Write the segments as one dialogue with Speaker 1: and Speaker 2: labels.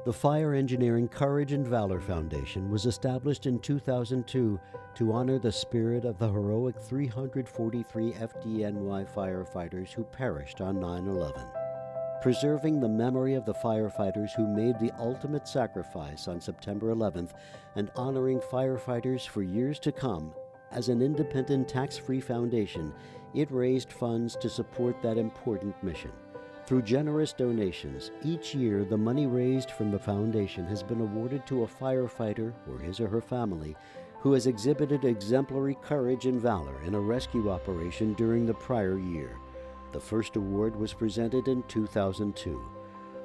Speaker 1: The Fire Engineering Courage and Valor Foundation was established in 2002 to honor the spirit of the heroic 343 FDNY firefighters who perished on 9/11. Preserving the memory of the firefighters who made the ultimate sacrifice on September 11th and honoring firefighters for years to come, as an independent tax-free foundation, it raised funds to support that important mission. Through generous donations, each year the money raised from the foundation has been awarded to a firefighter or his or her family who has exhibited exemplary courage and valor in a rescue operation during the prior year. The first award was presented in 2002.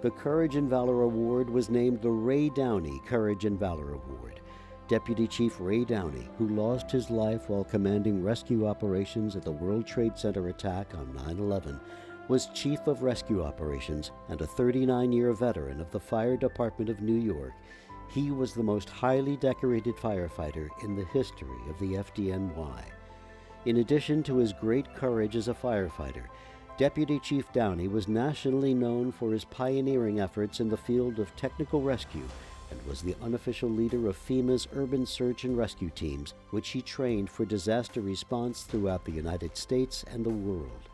Speaker 1: The Courage and Valor Award was named the Ray Downey Courage and Valor Award. Deputy Chief Ray Downey, who lost his life while commanding rescue operations at the World Trade Center attack on 9/11, was Chief of Rescue Operations and a 39-year veteran of the Fire Department of New York. He was the most highly decorated firefighter in the history of the FDNY. In addition to his great courage as a firefighter, Deputy Chief Downey was nationally known for his pioneering efforts in the field of technical rescue and was the unofficial leader of FEMA's urban search and rescue teams, which he trained for disaster response throughout the United States and the world.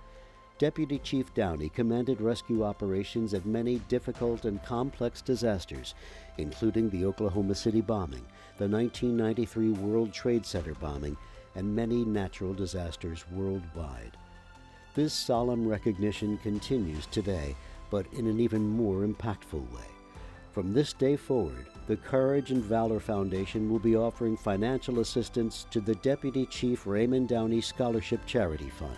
Speaker 1: Deputy Chief Downey commanded rescue operations at many difficult and complex disasters, including the Oklahoma City bombing, the 1993 World Trade Center bombing, and many natural disasters worldwide. This solemn recognition continues today, but in an even more impactful way. From this day forward, the Courage and Valor Foundation will be offering financial assistance to the Deputy Chief Raymond Downey Scholarship Charity Fund.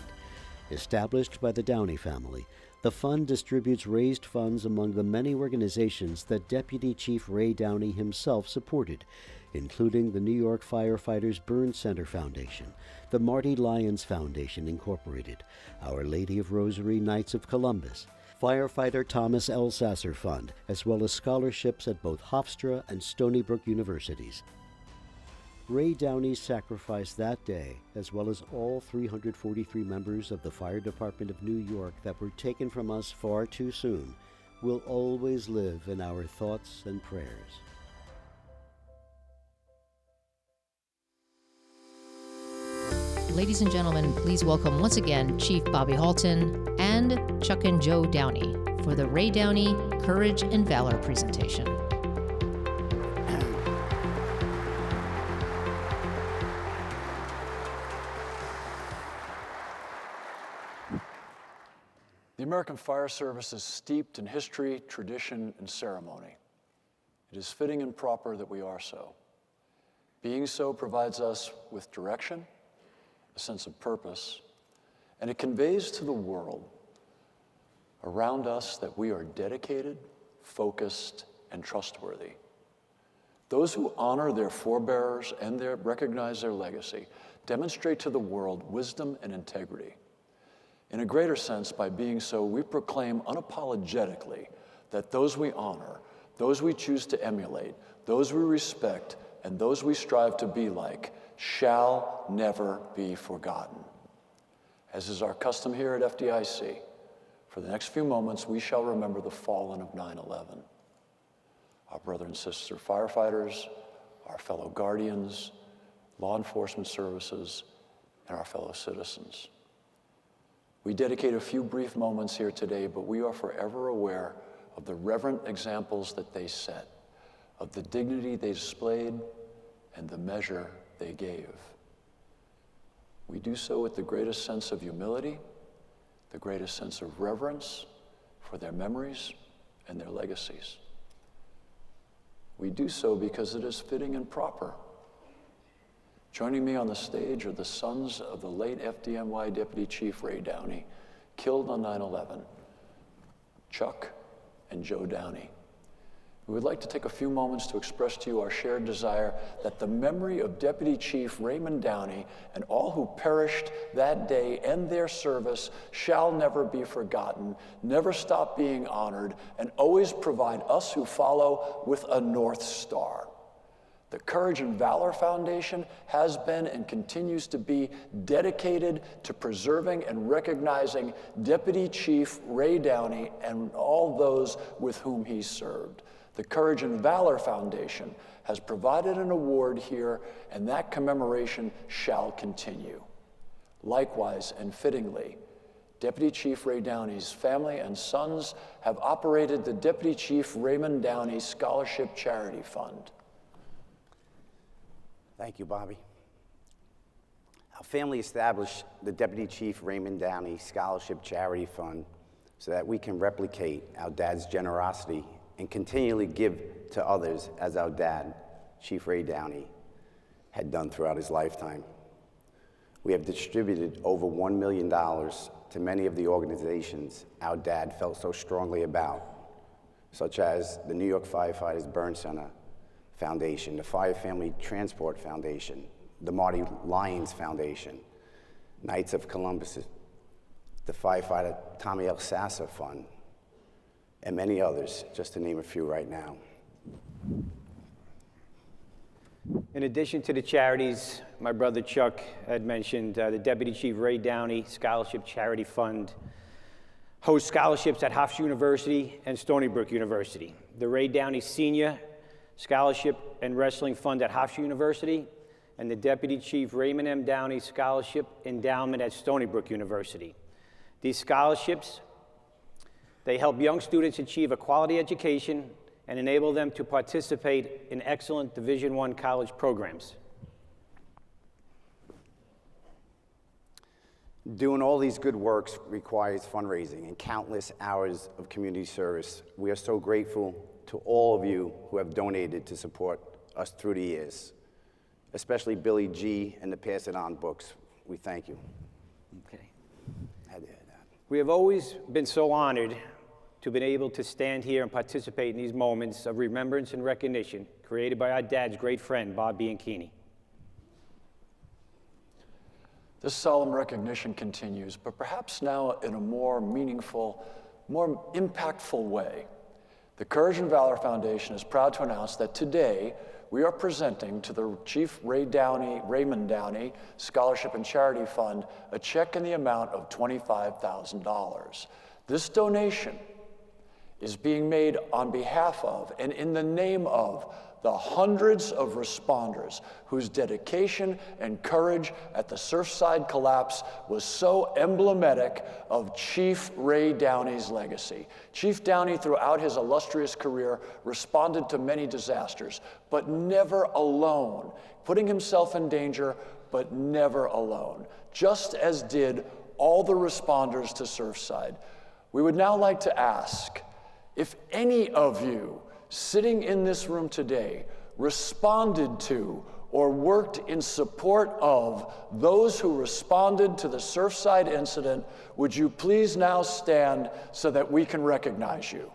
Speaker 1: Established by the Downey family, the fund distributes raised funds among the many organizations that Deputy Chief Ray Downey himself supported, including the New York Firefighters Burn Center Foundation, the Marty Lyons Foundation, Incorporated, Our Lady of Rosary Knights of Columbus, Firefighter Thomas L. Sasser Fund, as well as scholarships at both Hofstra and Stony Brook universities. Ray Downey's sacrifice that day, as well as all 343 members of the Fire Department of New York that were taken from us far too soon, will always live in our thoughts and prayers.
Speaker 2: Ladies and gentlemen, please welcome once again Chief Bobby Halton and Chuck and Joe Downey for the Ray Downey Courage and Valor presentation.
Speaker 3: The American Fire Service is steeped in history, tradition, and ceremony. It is fitting and proper that we are so. Being so provides us with direction, a sense of purpose, and it conveys to the world around us that we are dedicated, focused, and trustworthy. Those who honor their forebears and recognize their legacy demonstrate to the world wisdom and integrity. In a greater sense, by being so, we proclaim unapologetically that those we honor, those we choose to emulate, those we respect, and those we strive to be like, shall never be forgotten. As is our custom here at FDIC, for the next few moments, we shall remember the fallen of 9/11. Our brother and sister firefighters, our fellow guardians, law enforcement services, and our fellow citizens. We dedicate a few brief moments here today, but we are forever aware of the reverent examples that they set, of the dignity they displayed, and the measure they gave. We do so with the greatest sense of humility, the greatest sense of reverence for their memories and their legacies. We do so because it is fitting and proper. Joining me on the stage are the sons of the late FDNY Deputy Chief Ray Downey, killed on 9/11, Chuck and Joe Downey. We would like to take a few moments to express to you our shared desire that the memory of Deputy Chief Raymond Downey and all who perished that day and their service shall never be forgotten, never stop being honored, and always provide us who follow with a North Star. The Courage and Valor Foundation has been and continues to be dedicated to preserving and recognizing Deputy Chief Ray Downey and all those with whom he served. The Courage and Valor Foundation has provided an award here, and that commemoration shall continue. Likewise and fittingly, Deputy Chief Ray Downey's family and sons have operated the Deputy Chief Raymond Downey Scholarship Charity Fund.
Speaker 4: Thank you, Bobby. Our family established the Deputy Chief Raymond Downey Scholarship Charity Fund so that we can replicate our dad's generosity and continually give to others as our dad, Chief Ray Downey, had done throughout his lifetime. We have distributed over $1 million to many of the organizations our dad felt so strongly about, such as the New York Firefighters Burn Center Foundation, the Fire Family Transport Foundation, the Marty Lyons Foundation, Knights of Columbus, the firefighter Tommy L. Sasser Fund, and many others, just to name a few right now.
Speaker 5: In addition to the charities my brother Chuck had mentioned, the Deputy Chief Ray Downey Scholarship Charity Fund hosts scholarships at Hofstra University and Stony Brook University. The Ray Downey Senior Scholarship and Wrestling Fund at Hofstra University, and the Deputy Chief Raymond M. Downey Scholarship Endowment at Stony Brook University. These scholarships, they help young students achieve a quality education and enable them to participate in excellent Division I college programs.
Speaker 4: Doing all these good works requires fundraising and countless hours of community service. We are so grateful to all of you who have donated to support us through the years, especially Billy G. and the Pass It On books. We thank you.
Speaker 5: Okay.
Speaker 4: I had to add that.
Speaker 5: We have always been so honored to have been able to stand here and participate in these moments of remembrance and recognition created by our dad's great friend, Bob Bianchini.
Speaker 3: This solemn recognition continues, but perhaps now in a more meaningful, more impactful way. The Courage and Valor Foundation is proud to announce that today we are presenting to the Chief Raymond Downey Scholarship and Charity Fund a check in the amount of $25,000. This donation is being made on behalf of and in the name of the hundreds of responders whose dedication and courage at the Surfside Collapse was so emblematic of Chief Ray Downey's legacy. Chief Downey, throughout his illustrious career, responded to many disasters, but never alone, putting himself in danger, but never alone, just as did all the responders to Surfside. We would now like to ask if any of you sitting in this room today responded to or worked in support of those who responded to the Surfside incident, would you please now stand so that we can recognize you?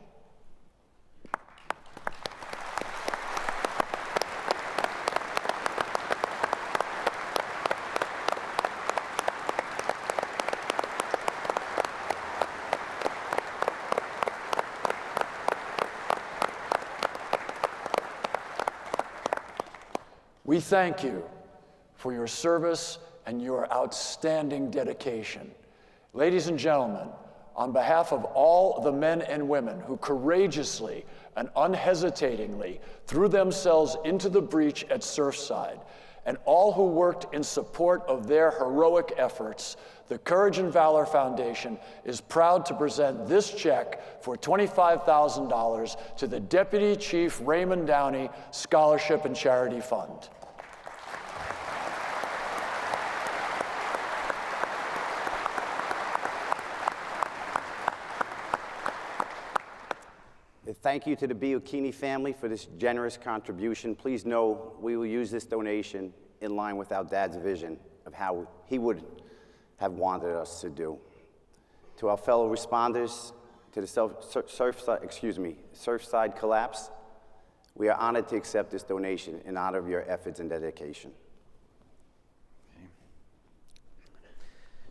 Speaker 3: We thank you for your service and your outstanding dedication. Ladies and gentlemen, on behalf of all the men and women who courageously and unhesitatingly threw themselves into the breach at Surfside, and all who worked in support of their heroic efforts, the Courage and Valor Foundation is proud to present this check for $25,000 to the Deputy Chief Raymond Downey Scholarship and Charity Fund.
Speaker 4: Thank you to the Bianchini family for this generous contribution. Please know we will use this donation in line with our dad's vision of how he would have wanted us to do. To our fellow responders to the Surfside Collapse, we are honored to accept this donation in honor of your efforts and dedication.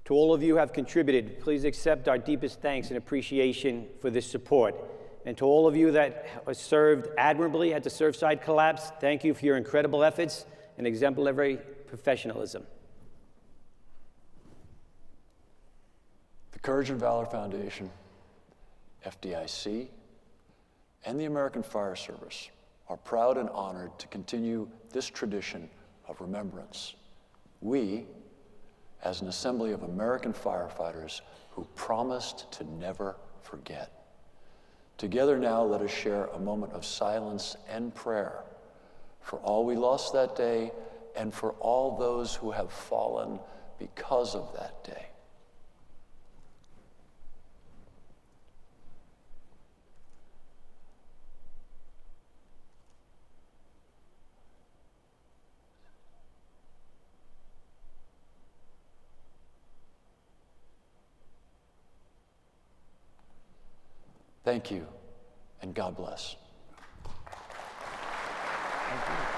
Speaker 5: To all of you who have contributed, please accept our deepest thanks and appreciation for this support. And to all of you that served admirably at the Surfside Collapse, thank you for your incredible efforts and exemplary professionalism.
Speaker 3: The Courage and Valor Foundation, FDIC, and the American Fire Service are proud and honored to continue this tradition of remembrance. We, as an assembly of American firefighters who promised to never forget. Together now, let us share a moment of silence and prayer for all we lost that day and for all those who have fallen because of that day. Thank you, and God bless.
Speaker 5: Thank you.